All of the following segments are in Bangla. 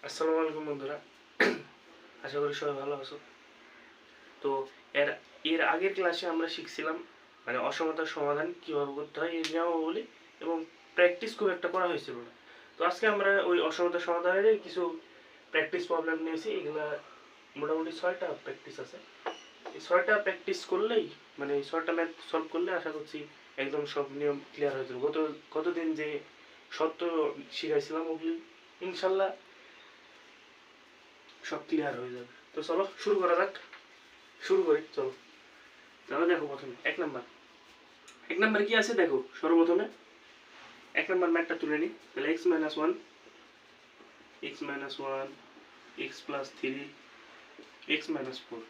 আসসালামু আলাইকুম বন্ধুরা, আশা করি সবাই ভালো আছো। তো এর এর আগের ক্লাসে আমরা শিখছিলাম মানে অসমতার সমাধান কিভাবে করতে হয় এই নিয়মাবলী, এবং প্র্যাকটিস খুব একটা করা হয়েছিল না। তো আজকে আমরা ওই অসমতার সমাধানের কিছু প্র্যাকটিস প্রবলেম নিয়েছি। এগুলা মোটামুটি 6টা প্র্যাকটিস আছে। এই 6টা প্র্যাকটিস করলেই মানে এই 6টা ম্যাথ সলভ করলে আশা করছি একদম সব নিয়ম ক্লিয়ার হয়ে যাবে। গতদিন যে সত্য শিখাইছিলাম ওগুলি ইনশাল্লাহ সব ক্লিয়ার হয়ে যাবে। তো চলো শুরু করা যাক। শুরু করি চলো। তাহলে দেখো প্রথমে এক নম্বরে কি আছে দেখো। সর্বপ্রথমে 1 নম্বর ম্যাথটা তুলে নিই। তাহলে x-1 x প্লাস 3 x-4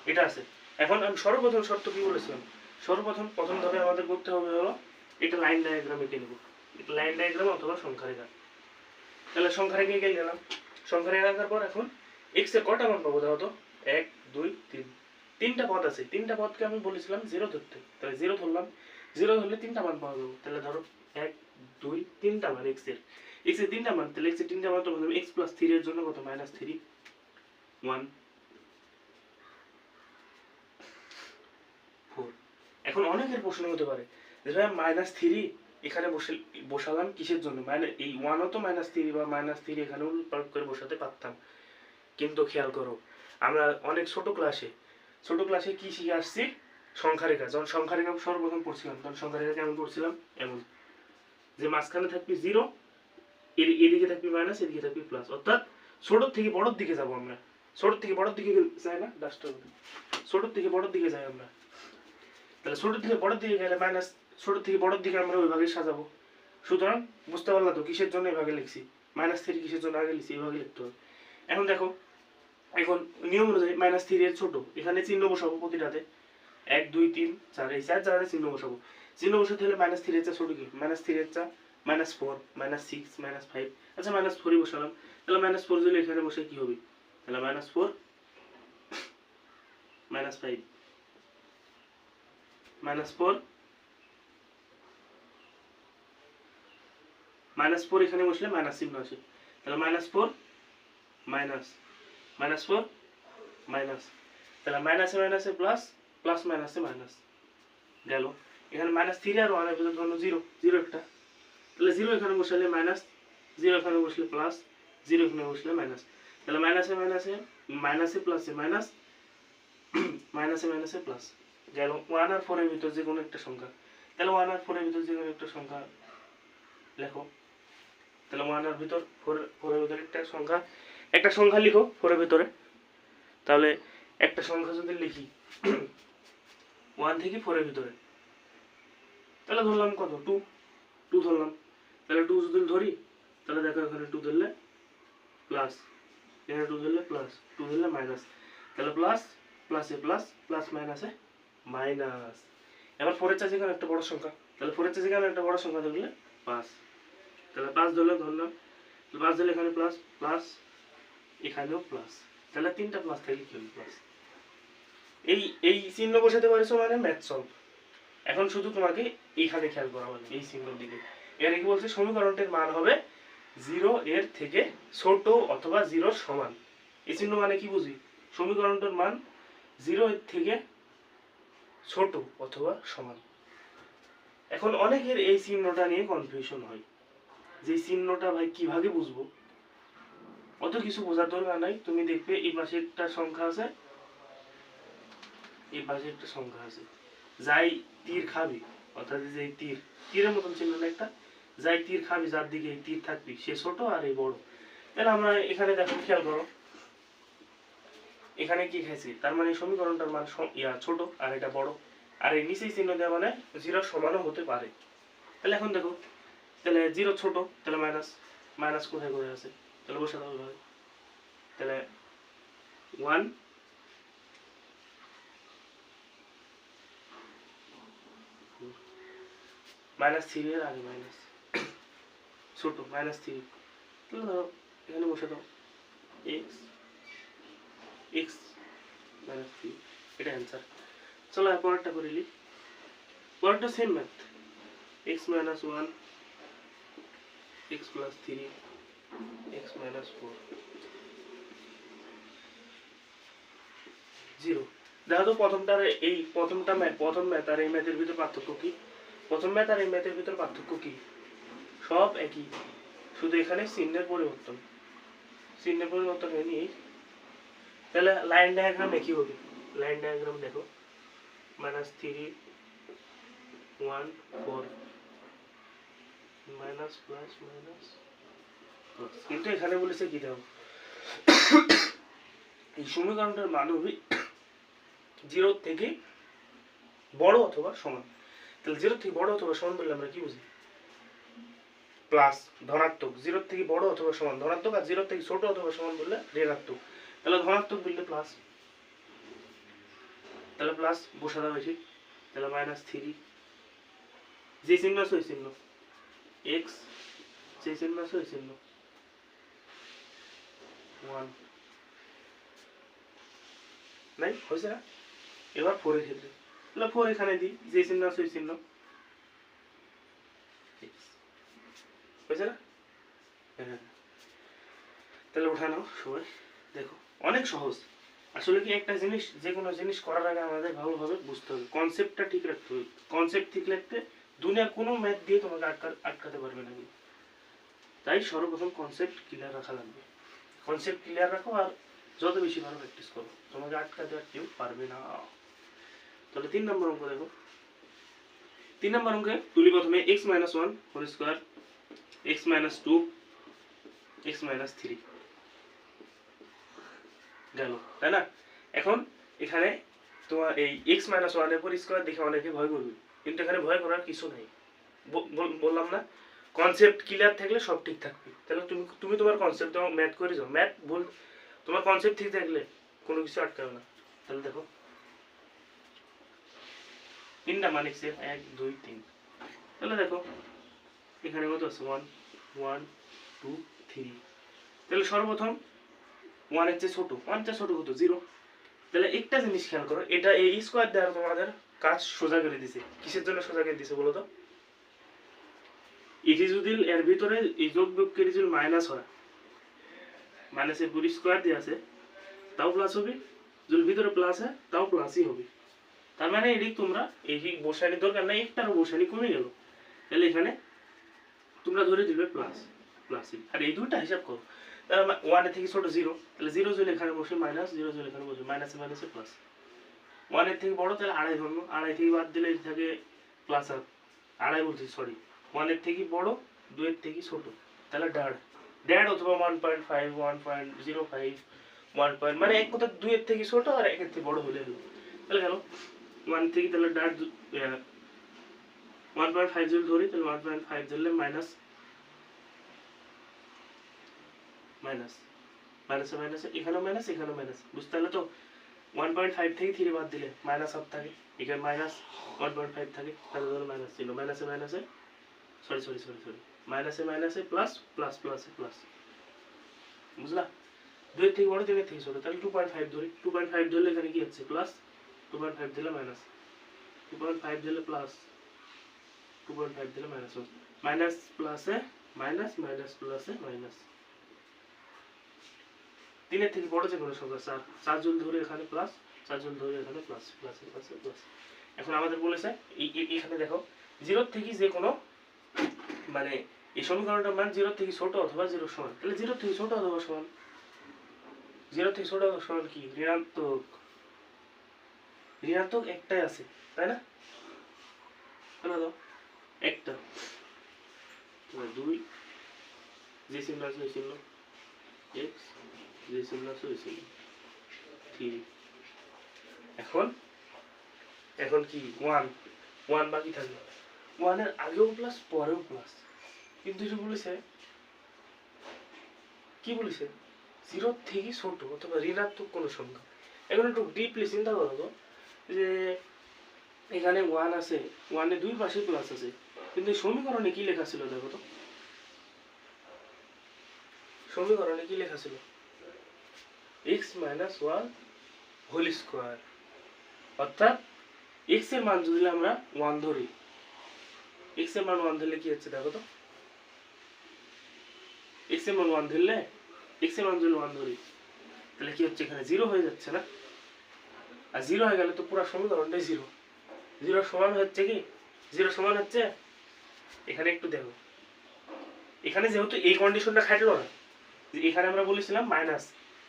এটা আছে। এখন আমি সর্বপ্রথম শর্ত কি বলেছিলাম, প্রথম ধাপে আমাদের করতে হবে হলো এটা লাইন ডায়াগ্রাম এঁকে নেব। এটা লাইন ডায়াগ্রাম অথবা সংখ্যা রেখা। তাহলে সংখ্যা রেখে এঁকে গেলাম। সংখ্যা রেখে আঁকার পর এখন এক্স এর কটা মান পাবো দেখো তো। 1 2 3, তিনটা পদ আছে। তিনটা পদকে আমি বলেছিলাম জিরো ধরতে, তাহলে জিরো ধরলাম। জিরো ধরলে তিনটা মান পাওয়া যাবে। তাহলে ধরো 1 2 তিনটা মান এক্স এর তিনটা মান। তাহলে এক্স এর তিনটা মান তো বললাম এক্স প্লাস 3 এর জন্য কত -3 1 4। এখন অনেকের প্রশ্ন হতে পারে যে ভাই -3 এখানে বসালাম কিসের জন্য, মানে এই 1ও তো -3 বা -3 এখানেও প্রয়োগ করে বসাতে পারতাম। কিন্তু খেয়াল করো, আমরা অনেক ছোট ক্লাসে কি শিখে আসছি, সংখ্যা রেখা। যখন সংখ্যা রেখা সর্বপ্রথম পড়ছিলাম তখন সংখ্যা রেখা কেমন পড়ছিলাম, এমন যে মাঝখানে থাকবে জিরো, এদিকে থাকবে মাইনাস, এদিকে থাকবে প্লাস। অর্থাৎ ছোট থেকে বড়র দিকে যাব আমরা। ছোট থেকে বড়র দিকে যাই না, ডাস্টার ছোট থেকে বড়র দিকে যাই আমরা। তাহলে ছোট থেকে বড়র দিকে গেলে মাইনাস, ছোট থেকে বড়র দিকে আমরা ওইভাবে সাজাবো। সুতরাং বুঝতে পারলাম তো কিসের জন্য এভাবে লিখছি, -3 কিসের জন্য আগে লিখছি, এভাবে লিখতে হবে। এখন দেখো, এখন নিয়ম অনুযায়ী -3 এর ছোট, এখানে চিহ্ন বসাবো প্রতিটাতে। 1 2 3 4, এই 4 জায়গায় চিহ্ন বসাবো। চিহ্ন বসাতে হলে -3 এর চা ছোট কি, -3 এর চা -4 -6 -5। আচ্ছা -4 বসালাম। তাহলে -4 যদি এখানে বসে কি হবে, তাহলে -4 -5 -4 -4 এখানে বসলে মাইনাস চিহ্ন আসে। তাহলে -4 মাইনাস -4 মাইনাস, তাহলে মাইনাসে মাইনাসে প্লাস, প্লাস মাইনাসে মাইনাস গেল। এখানে -3 আর 1 এর ভিতর ধরো জিরো, জিরো একটা। তাহলে জিরো এখানে বসালে মাইনাস, জিরো এখানে বসলে প্লাস, জিরো এখানে বসলে মাইনাস। তাহলে মাইনাসে মাইনাসে মাইনাসে প্লাসে মাইনাস, মাইনাসে মাইনাসে প্লাস গেল। 1 আর 4 এর ভিতর যে কোনো একটা সংখ্যা। তাহলে 1 আর 4 এর ভিতর যে কোনো একটা সংখ্যা লেখো। তাহলে 1 আর ভিতর 4 এর ভিতর একটা সংখ্যা লিখো 4 এর ভিতরে। তাহলে একটা সংখ্যা যদি লিখি 1 থেকে 4 এর ভিতরে, তাহলে ধরলাম কত, 2 ধরলাম। তাহলে 2 যদি ধরি, তাহলে দেখো এখানে 2 ধরলে প্লাস, এখানে 2 ধরলে প্লাস, 2 ধরলে মাইনাস। তাহলে প্লাস প্লাসে প্লাস, প্লাস মাইনাসে মাইনাস। এবার 4 এর চাষে এখানে একটা বড় সংখ্যা, তাহলে 4 এর চাষে এখানে একটা বড় সংখ্যা ধরলে 5। তাহলে 5 ধরলে ধরলাম, 5 ধরলে এখানে প্লাস, প্লাস এখানেও প্লাস। তাহলে তিনটা প্লাস থাকলে কি হবে, প্লাস। এই এই চিহ্ন বসাতে পারছো মানে ম্যাথ সলভ। এখন শুধু তোমাকে এইখানে খেয়াল করা হবে, এই চিহ্নের দিকে। এর কি বলছে, সমীকরণটির মান হবে 0 এর থেকে ছোট অথবা 0 সমান। এই চিহ্ন মানে কি বুঝি, সমীকরণটির মান 0 এর থেকে ছোট অথবা সমান। এখন অনেকের এই চিহ্নটা নিয়ে কনফিউশন হয়, যে চিহ্নটা ভাই কিভাবে বুঝবো। অত কিছু বোঝার দরকার নাই। তুমি দেখবে এই পাশে একটা সংখ্যা আছে, এই পাশে একটা সংখ্যা আছে, যাই তীর খাবি, অর্থাৎ যে তীরের মতন চিহ্ন না একটা, যাই তীর খাবি যার দিকে এই তীর থাকবি সে ছোট আর এই বড়। তাহলে আমরা এখানে দেখো, খেয়াল করো এখানে কি খাইছি, তার মানে সমীকরণটার মান ছোট আর এটা বড়। আর এই নিচেই চিহ্ন দেওয়া মানে 0 সমানও হতে পারে। তাহলে এখন দেখো, তাহলে 0 ছোট, তাহলে মাইনাস, মাইনাস কোথায় করে আছে, তাহলে বসাতে হবে। তাহলে 1 -3 এর আগে মাইনাস, ছোট -3। তাহলে ধরো এখানে বসে দাও এক্স, এক্স -3, এটা অ্যান্সার। চলো পরেরটা করে নিই। পরেরটা same math, x -1 x plus 3 x minus 4 0। দেখো তো প্রথম ম্যাথ আর এই ম্যাথের ভিতর পার্থক্য কি? প্রথম ম্যাথ আর এই ম্যাথের ভিতর পার্থক্য কি? সব একই, শুধু এখানে চিহ্নের পরিবর্তন হয়নি। তাহলে লাইন ডায়াগ্রাম একই হবে। লাইন ডায়াগ্রাম দেখো, -3 1 4 মাইনাস প্লাস মাইনাস প্লাস, কিন্তু এখানে বলেছে কি দেখো, এই সমীকরণটার মান হবে 0 থেকে বড় অথবা সমান। তাহলে 0 থেকে বড় অথবা সমান বললে আমরা কি বুঝি? প্লাস ধনাত্মক, 0 থেকে বড় অথবা সমান ধনাত্মক, আর 0 থেকে ছোট অথবা সমান বললে ঋণাত্মক। তাহলে ধনাত্মক বললে প্লাস, তাহলে প্লাস বসা দেওয়া হয়েছে। তাহলে -3 যে চিহ্ন আছে ওই চিহ্ন, x যে চিহ্ন আছে ওই চিহ্ন 1 নাই হয়েছে না? এবার 4 এর ক্ষেত্রে তাহলে 4 এখানে দিই, যে চিহ্ন আছে ওই চিহ্ন হয়েছে না? হ্যাঁ, তাহলে উঠানো সবাই দেখো, অনেক সহজ। আসলে কি, একটা জিনিস, যে কোনো জিনিস করার আগে আমাদের ভালোভাবে বুঝতে হবে, কনসেপ্টটা ঠিক রাখতে হবে। কনসেপ্ট ঠিক রাখতে দুনিয়ার কোনো ম্যাথ দিয়ে তোমাকে আটকাতে পারবে না। তাই সর্বপ্রথম কনসেপ্ট ক্লিয়ার রাখা লাগবে। কনসেপ্ট ক্লিয়ার রাখো আর যত বেশি ভালো প্র্যাকটিস করো, তোমাকে আটকাতে আর কেউ পারবে না। তাহলে 3 নম্বর অঙ্ক দেখো। 3 নম্বর অঙ্কে তুলি প্রথমে x - 1 whole square x - 2 x - 3 গেল, তাই না? এখন এখানে তোমার এই x - 1 এর উপর স্কয়ার দেখে অনেকে ভয় করবে, কিন্তু এখানে ভয় করার কিছু নাই। বললাম না, কনসেপ্ট ক্লিয়ার থাকলে সব ঠিক থাকবে। তাহলে তুমি তোমার কনসেপ্ট ম্যাথ করে যাও, ম্যাথ বল, তোমার কনসেপ্ট ঠিক থাকলে কোনো কিছু আটকাবে না। তাহলে দেখো 3টা মান x এর 1 2 3। তাহলে দেখো এখানে কত আছে 1 1 2 3। তাহলে সর্বপ্রথম 1 এর চেয়ে ছোট, 1 চেয়ে ছোট কত 0। তাহলে একটা জিনিস খেয়াল করো, এটা এই স্কয়ার দ্বারা তোমাদের কাজ সোজা করে দিছে। কিসের জন্য সোজা করে দিছে বলো তো? এটি যদি এর ভিতরে এই যোগ বিয়োগকে যদি মাইনাস হয়, মাইনাসের পুরো স্কয়ার দিয়ে আছে তাও প্লাস হবে, যদি ভিতরে প্লাস হয় তাও প্লাসই হবে। তার মানে এটি তোমরা এই বসানি দরকার নাই, একটার বসানি কমে গেল। তাহলে এখানে তোমরা ধরে দিবে প্লাস প্লাসই, আর এই দুইটা হিসাব করো। তাহলে 1 এর থেকে ছোট 0, তাহলে 0 যদি এখানে বসে মাইনাস, 0 যদি এখানে বসে মাইনাসে মাইনাসে প্লাস। 1 এর থেকে বড় তাহলে 2.5 ধরবো, 2.5 থেকে বাদ দিলে এটা থাকে প্লাস আর 2.5 বলছি সরি, 1 এর থেকে বড় 2 এর থেকে ছোট তাহলে ড্যাড অথবা 1.5 1.05 1 মানে এক কথা 2 এর থেকে ছোট আর 1 এর থেকে বড় হলে হলো। তাহলে গেল 1 থেকে, তাহলে ড্যাড 1.5 যদি ধরি, তাহলে 1.5 ধরলে মাইনাস মাইনাস মাইনাসে মাইনাসে এখানেও মাইনাস এখানেও মাইনাস, বুঝতে পারলে তো? 1.5 থেকে 3 বাদ দিলে মাইনাস হাফ থাকে, এখানে মাইনাস 1.5 থাকে, তাহলে ধরো মাইনাস ছিল, মাইনাসে মাইনাসে সরি মাইনাসে মাইনাসে প্লাস প্লাস প্লাসে প্লাস, বুঝলা? 2 এর থেকে বড় 3 এর থেকে ছোট, তাহলে 2.5 ধরি, 2.5 ধরলে এখানে কি হচ্ছে প্লাস, 2.5 দিলে মাইনাস, 2.5 দিলে প্লাস, 2.5 দিলে মাইনাস, মাইনাস প্লাসে মাইনাস মাইনাস প্লাসে মাইনাস। 3 এর থেকে বড় যে কোনো সংখ্যা 4, 4 জন ধরে এখানে প্লাস, 4 জন ধরে এখানে প্লাস প্লাস প্লাস প্লাস। এখন আমাদের বলেছে এখানে দেখো 0 থেকে যে কোনো, মানে এই সমীকরণটার মান 0 থেকে ছোট অথবা 0 সমান, তাহলে 0 থেকে ছোট অথবা সমান, 0 থেকে ছোট অথবা সমান কি? ঋণাত্মক। ঋণাত্মক একটাই আছে, তাই না? তাহলে দাও একটা, 2 যে চিহ্ন আছে ওই চিহ্ন, x যে চিহ্ন আছে ওই চিহ্ন 3। এখন কি 1 বাকি থাকবে, 1 এর আগেও প্লাস পরেও প্লাস, কিন্তু এটা বলেছে কি বলেছে 0 থেকে ছোট অথবা ঋণাত্মক কোনো সংখ্যা। এখন একটু ডিপলি চিন্তা করো তো, যে এখানে 1 আছে, 1 এর দুই পাশে প্লাস আছে, কিন্তু সমীকরণে কি লেখা ছিল দেখো তো? সমীকরণে কি লেখা ছিল? x - 1 হোল স্কয়ার, অর্থাৎ x এর মান যদি আমরা 1 ধরি, x এর মান 1 ধরলে কি হচ্ছে দেখো তো? x এর মান 1 ধরলে x এর মান যদি 1 ধরি তাহলে কি হচ্ছে এখানে 0 হয়ে যাচ্ছে না, আর 0 হয়ে গেলে তো পুরো সমীকরণটাই 0। 0 সমান হচ্ছে কি, 0 সমান হচ্ছে এখানে একটু দেখো, এখানে যেহেতু এই কন্ডিশনটা খাটলো না, যে এখানে আমরা বলেছিলাম মাইনাস,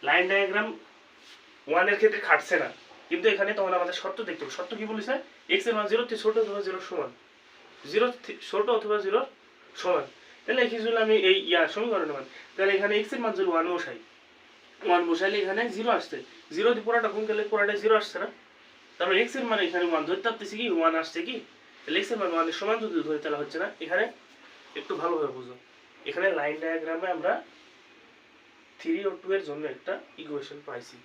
লাইন ডায়াগ্রাম 1 এর ক্ষেত্রে খাটছে না, কিন্তু এখানে তখন আমাদের শর্ত দেখতে হবে। শর্ত কি বলেছে, x এর মান 0 থেকে ছোট অথবা 0 সমান, 0 ছোট অথবা 0 সমান। তাহলে এই যদি আমি এই সমীকরণের মান, তাহলে এখানে x এর মান যদি 1 বসাই, 1 বসাইলে এখানে 0 আসছে, 0 দিয়ে পুরোটা গুণ করলে পুরোটা 0 আসছে না, তারপর x এর মান এখানে 1 ধরতে পারতেছি কি 1 আসছে কি, তাহলে x এর মান 1 এর সমান যদি ধরি তাহলে হচ্ছে না। এখানে একটু ভালোভাবে বুঝো, এখানে লাইন ডায়াগ্রামে আমরা 3 ও 2 এর জন্য একটা ইকুয়েশন পাইছি,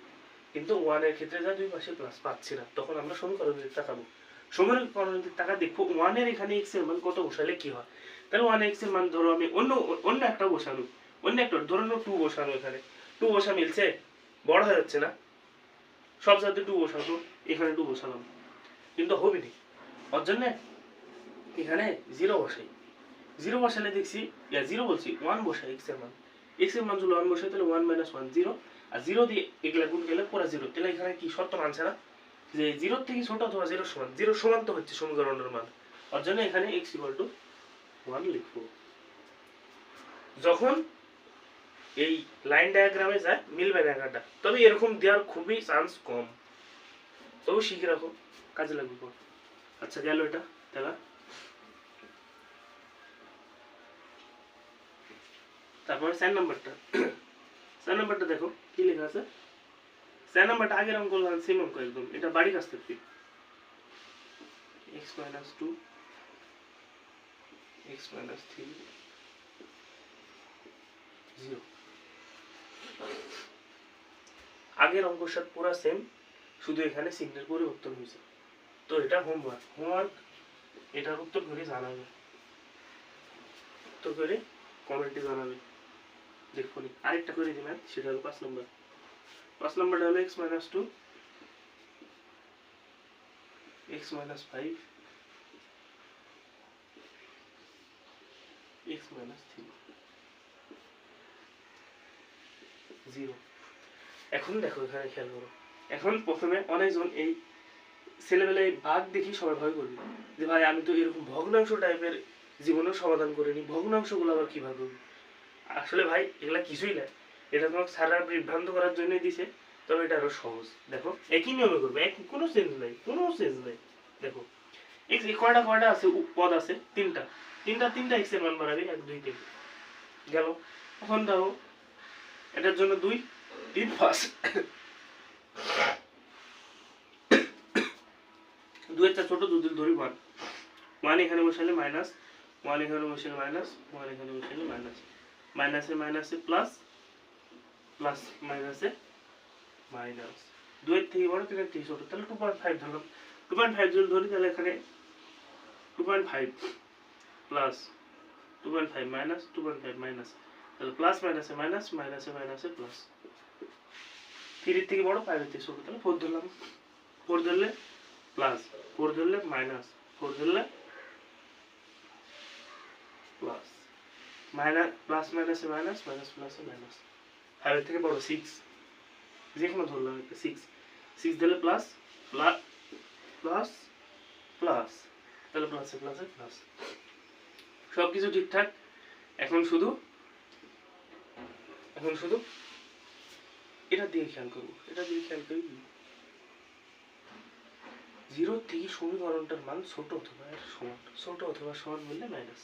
কিন্তু 1 এর ক্ষেত্রে যা দুই পাশে প্লাস পাচ্ছি না, তখন আমরা সমীকরণের দিকে তাকাবো। সমীকরণের দিকে তাকা দেখবো 1 এর এখানে x এর মান কত বসালে কি হয়। তাহলে 1 x এর মান ধরো আমি অন্য একটা বসানো, অন্য একটা ধরো 2 বসানো, এখানে 2 বসা মিলছে, বড় হয়ে যাচ্ছে না, সব জায়গাতে 2 বসানো, এখানে 2 বসালাম, কিন্তু হবে না, ওর জন্য এখানে 0 বসাই। 0 বসালে দেখছি 0 বলছি 1 বসাই, x এর মান, x এর মান যদি 1 বসাই তাহলে 1 - 1 0, আর 0 দিয়ে এগুলা গুণ গেলে পুরো 0, তাহলে এখানে কি শর্ত মানছে না যে 0 থেকে ছোট অথবা 0 সমান, 0 সমান তো হচ্ছে সমীকরণের মান, ওর জন্য এখানে x = 1 লিখবো। যখন এই লাইন ডায়াগ্রামে যায় মিলবে না একটা, তবে এরকম দেওয়ার খুবই চান্স কম, তবু শিখে রাখো, কাজে লাগবে। আচ্ছা গেল এটা, তাহলে তারপরে 4 নাম্বারটা, 4 নাম্বারটা দেখো কি লেখা আছে। 4 নাম্বারটা আগের অঙ্ক সেম অঙ্ক একদম, এটা বাড়ি কাছ থেকে x - 2 x - 3 0, আগের অঙ্কের সাথে পুরো সেম, শুধু এখানে চিহ্নের পরিবর্তন হয়েছে। তো এটা হোমওয়ার্ক এটার উত্তর করে জানাবে, উত্তর করে কমেন্টে জানাবে, দেখুন আরেকটা করে দিবেন, সেটা হলো 5 নম্বর। 5 নম্বরটা হলো x - 2 x - 5 x - 3 0। এখন দেখো এখানে খেয়াল করো, এখন প্রথমে অনেকজন এই ছেলেবেলায় ভাগ দেখি সবাই ভয় করবে যে ভাই আমি তো এরকম ভগ্নাংশ টাইপের জীবনেও সমাধান করিনি, ভগ্নাংশগুলো আবার কিভাবে করবো। আসলে ভাই এগুলা কিছুই না, এটা তোমাকে সারা বিভ্রান্ত করার জন্যই দিছে, তবে এটা আরো সহজ। দেখো একই নিয়মে করবে, কোনো চেঞ্জ নাই, কোনো চেঞ্জ নাই। দেখো x কয়টা আছে, পদ আছে তিনটা x এর মান বাড়াবে 1 2 3 গেল। এখন দাও এটার জন্য 2 3 5, 2 এর ছোট 2 দিন ধরি 1, 1 এখানে বসালে মাইনাস, 1 এখানে বসালে মাইনাস, 1 এখানে বসালে মাইনাস, মাইনাসে মাইনাসে প্লাস, প্লাস মাইনাসে মাইনাস, 2 এর থেকে বড় 3 এর থেকে ছোট, তাহলে 2.5 ধরলাম। 2.5 যদি ধরি তাহলে এখানে 2.5 প্লাস 2.5 মাইনাস 2.5 মাইনাস, তাহলে প্লাস মাইনাসে মাইনাস, মাইনাসে মাইনাসে প্লাস, 3 এর থেকে বড় 5 এর থেকে ছোট, তাহলে 4 ধরলাম। 4 ধরলে প্লাস, 4 ধরলে মাইনাস, 4 ধরলে প্লাস, মাইনাস প্লাস মাইনাসে মাইনাস, মাইনাস প্লাসে মাইনাস, 5 এর থেকে বড় 6, যে কোনো ধরলাম একটা 6 দিলে প্লাস, প্লাস প্লাস প্লাস, তাহলে প্লাসে প্লাসে প্লাস, সব কিছু ঠিকঠাক। এখন শুধু এটা দিয়ে খেয়াল করবো, এটা দিয়ে খেয়াল করি 0 থেকে সমীকরণটার মান ছোট অথবা সমান, ছোট অথবা সমান বললে মাইনাস,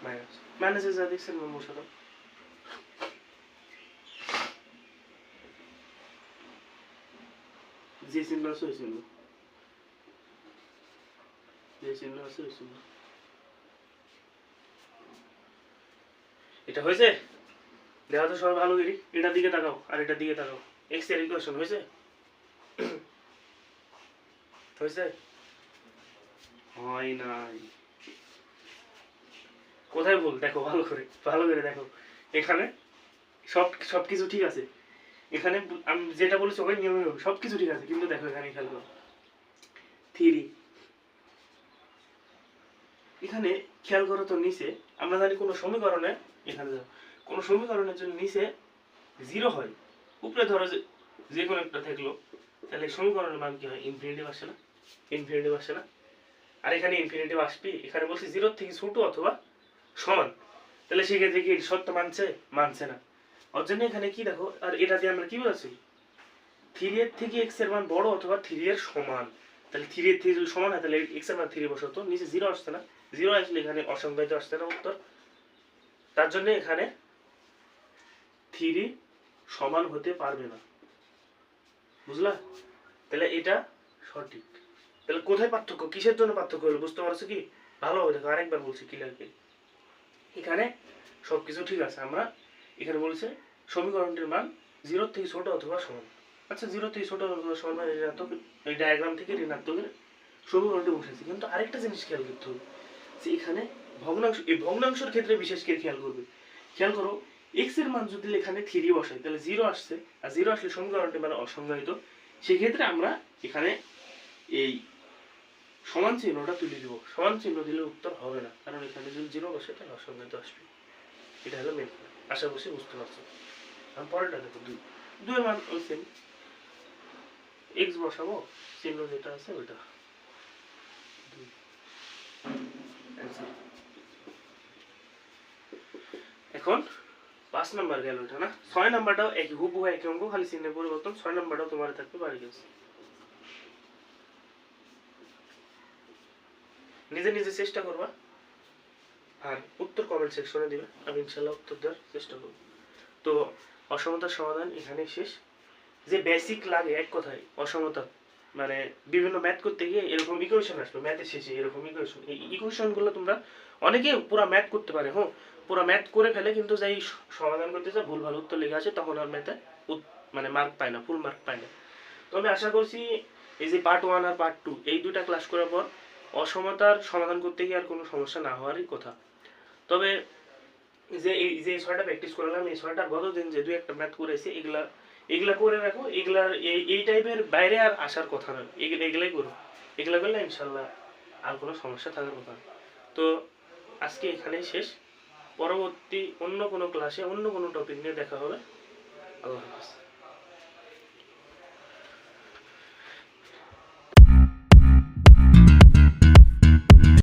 মাইনাস মাইনাসে যা দেখছেন মান বসে দাও। যে চিহ্ন আছে ওই চিহ্ন, যে চিহ্ন আছে ওই চিহ্ন, এটা হয়েছে। দেখা তো সবাই ভালো করি, এটার দিকে তাকাও আর এটার দিকে তাকাও, এক্স এর ইকুয়েশন হয়েছে, হয়েছে হয় নাই, কোথায় ভুল দেখো, ভালো করে দেখো, এখানে সবকিছু ঠিক আছে, এখানে আমি যেটা বলেছি ওই নিয়মে সবকিছু ঠিক আছে, কিন্তু দেখো এখানে খেয়াল করো 3, এখানে খেয়াল করো তো নিচে আমরা জানি কোনো সমীকরণে এখানে কোনো সমীকরণের জন্য নিচে 0 হয়, উপরে ধরো যে কোনো একটা থাকলো, তাহলে সমীকরণের মান কি হয়? ইনফিনিটিভ আসে না? ইনফিনিটিভ আসে না? আর এখানে ইনফিনিটিভ আসবে, এখানে বলছি 0 থেকে ছোট অথবা সমান, তাহলে সেক্ষেত্রে কি সত্য মানছে? মানছে না। ওর জন্য এখানে কি দেখো, আর এটা দিয়ে আমরা কি বলছি, 3 এর থেকে x এর মান বড় অথবা 3 এর সমান। তাহলে 3 এর থেকে যদি সমান হয় তাহলে x এর মান 3 বসাতো, নিচে 0 আসছে না, 0 আসলে এখানে অসংজ্ঞায়িত আসছে না উত্তর। তার জন্য এখানে 3 সমান হতে পারবে না, বুঝলা? তাহলে এটা সঠিক। তাহলে কোথায় পার্থক্য, কিসের জন্য পার্থক্য হলো বুঝতে পারছো কি? ভালোভাবে দেখো, আরেকবার বলছি ক্লিয়ার করে। এখানে সবকিছু ঠিক আছে, আমরা এখানে বলছে সমীকরণটির মান 0 থেকে ছোট অথবা সমান। আচ্ছা 0 থেকে ছোট অথবা সমান মানে ঋণাত্মক, এই ডায়াগ্রাম থেকে ঋণাত্মকের সমীকরণটি বসেছে। কিন্তু আরেকটা জিনিস খেয়াল করতে হবে যে এখানে ভগ্নাংশ, এই ভগ্নাংশের ক্ষেত্রে বিশেষ করে খেয়াল করবে। খেয়াল করো x এর মান যদি এখানে 3 বসাই তাহলে 0 আসছে, আর 0 আসলে সমীকরণটি মানে অসংজ্ঞায়িত। সেক্ষেত্রে আমরা এখানে এই সমান চিহ্নটা তুলে দিব, সমান চিহ্ন দিলে উত্তর হবে না, কারণ এখানে যদি 0 বসে তাহলে অসংজ্ঞায়িত আসবে। এটা হলো মেন। আশা করছি বুঝতে পারছো। আমি পরেরটা দেখো, 2 এর মান ওই সেম, x বসাবো, চিহ্ন যেটা আছে ওইটা 2 অ্যান্সার। এখন 5 নাম্বার গেল এটা না, 6 নাম্বারটাও একই হুবহু একই অঙ্ক, খালি চিহ্নের পরিবর্তন। 6 নাম্বারটাও তোমার থাকবে বাড়ি গেছে, নিজে নিজে চেষ্টা করবা আর উত্তর কমেন্ট সেকশনে দিবে, আমি ইনশাআল্লাহ উত্তর দেওয়ার চেষ্টা করব। তো অসমতার সমাধান এখানেই শেষ। যে বেসিক লাগে এক কথায় অসমতা, মানে বিভিন্ন ম্যাথ করতে গিয়ে এরকম ইকুয়েশন আসবে, ম্যাথের শেষে এরকম ইকুয়েশন, এই ইকুয়েশনগুলো তোমরা অনেকে পুরো ম্যাথ করতে পারে, হ্যাঁ পুরো ম্যাথ করে ফেলে, কিন্তু যাই সমাধান করতে যায় ভুল ভালো উত্তর লেখা আছে, তখন আর ম্যাথে মানে মার্ক পায় না, ফুল মার্ক পায় না। তো আমি আশা করছি এই যে পার্ট 1 আর পার্ট 2 এই দুইটা ক্লাস করার পর অসমতার সমাধান করতে গিয়ে আর কোনো সমস্যা না হওয়ারই কথা। তবে যে এই যে 6টা প্র্যাকটিস করলাম, এই 6টার গত দিন যে দুই একটা ম্যাথ করেছি, এগুলা করে রাখো, এগুলার এই টাইপের বাইরে আর আসার কথা নয়, এগুলাই করো, এগুলা করলে ইনশাল্লাহ আর কোনো সমস্যা থাকার কথা না। তো আজকে এখানেই শেষ, পরবর্তী অন্য কোনো ক্লাসে অন্য কোনো টপিক নিয়ে দেখা হবে। আল্লাহ হাফেজ।